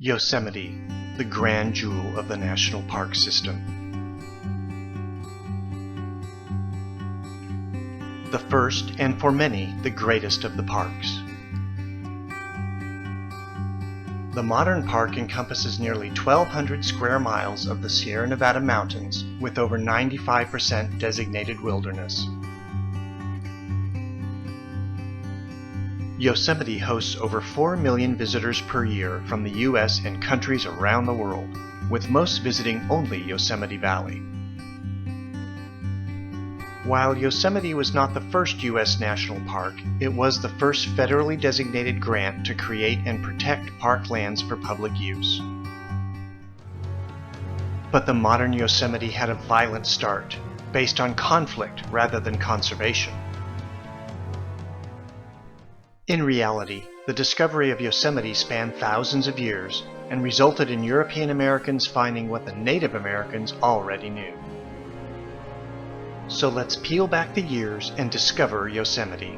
Yosemite, the grand jewel of the national park system. The first, and for many, the greatest of the parks. The modern park encompasses nearly 1,200 square miles of the Sierra Nevada mountains, with over 95% designated wilderness. Yosemite hosts over 4 million visitors per year from the U.S. and countries around the world, with most visiting only Yosemite Valley. While Yosemite was not the first U.S. national park, it was the first federally designated grant to create and protect park lands for public use. But the modern Yosemite had a violent start, based on conflict rather than conservation. In reality, the discovery of Yosemite spanned thousands of years and resulted in European Americans finding what the Native Americans already knew. So let's peel back the years and discover Yosemite.